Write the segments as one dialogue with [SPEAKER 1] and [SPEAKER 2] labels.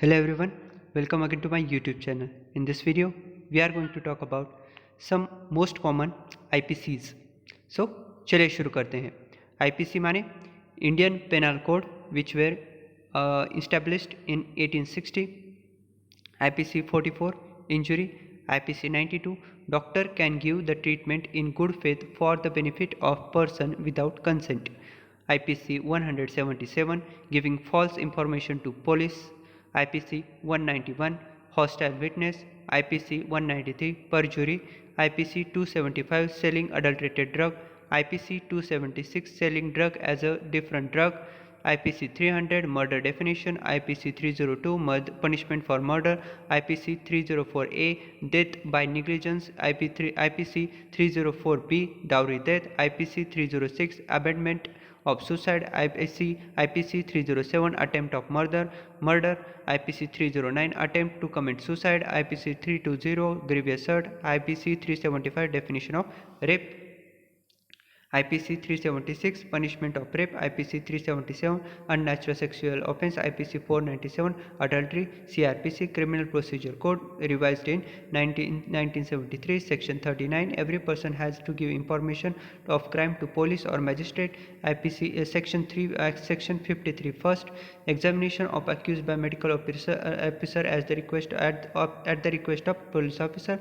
[SPEAKER 1] Hello everyone, welcome again to my YouTube channel. In this video, we are going to talk about some most common IPCs. So, चलिए शुरू करते हैं. IPC माने Indian Penal Code, which were established in 1860. IPC 44 injury, IPC 92 doctor can give the treatment in good faith for the benefit of person without consent. IPC 177 giving false information to police. IPC 191 hostile witness. IPC 193 perjury. IPC 275 selling adulterated drug. IPC 276 selling drug as a different drug. IPC 300 murder definition, IPC 302 punishment for murder, IPC 304A death by negligence, IPC 304B dowry death, IPC 306 abandonment of suicide, IPC 307 attempt of murder, IPC 309 attempt to commit suicide, IPC 320 grievous assault, IPC 375 definition of rape, IPC 376 punishment of rape, IPC 377 unnatural sexual offense, IPC 497 adultery, CRPC criminal procedure code revised in 1973 section 39 every person has to give information of crime to police or magistrate, IPC section 53 first examination of accused by medical officer at the request of police officer,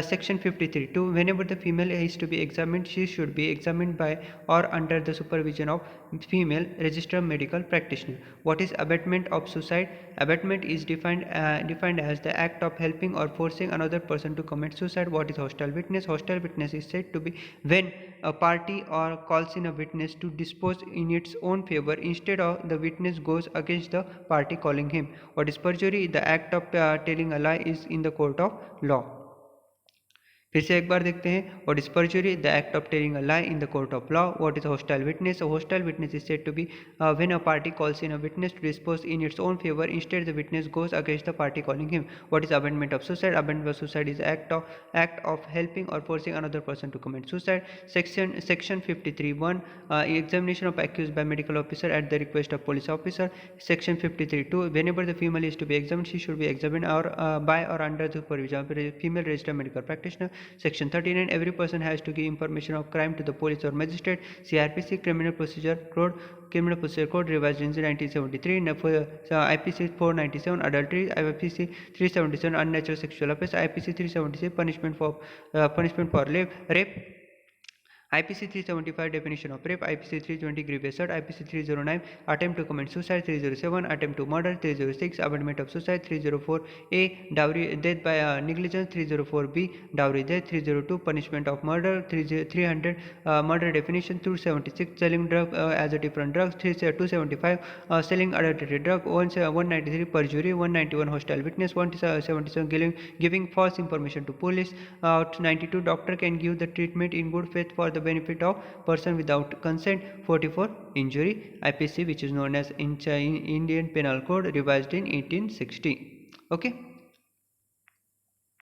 [SPEAKER 1] section 53 2 whenever the female is to be examined she should be examined by or under the supervision of female registered medical practitioner. What is abetment of suicide? Abetment is defined as the act of helping or forcing another person to commit suicide. What is hostile witness? Hostile witness is said to be when a party or calls in a witness to dispose in its own favor instead of the witness goes against the party calling him. What is perjury? The act of telling a lie is in the court of law. फिर से एक बार देखते हैं. What is perjury? The act of telling a lie in the court of law. What is hostile witness? Hostile witness is said to be when a party calls in a witness to dispose in its own favour instead the witness goes against the party calling him. What is abetment of suicide? Abetment of suicide is act of helping or forcing another person to commit suicide. Section 53(1) examination of accused by medical officer at the request of police officer. Section 53(2) whenever the female is to be examined she should be examined or by or under the supervision of a female registered medical practitioner. Section 39 every person has to give information of crime to the police or magistrate. CRPC criminal procedure code revised in 1973. IPC 497 adultery, IPC 377 unnatural sexual offense, IPC 376 punishment for rape, IPC 375 definition of rape, IPC 320 grievous assault, IPC 309 attempt to commit suicide, 307 attempt to murder, 306 abandonment of suicide, 304A dowry death by negligence, 304B dowry death, 302 punishment of murder, 300 murder definition, 276 selling drug as a different drug, 275 selling adulterated drug, 193 perjury, 191 hostile witness, 177 giving false information to police, 92 doctor can give the treatment in good faith for the benefit of person without consent, 44 injury, IPC which is known as Indian Penal Code revised in 1860. Okay.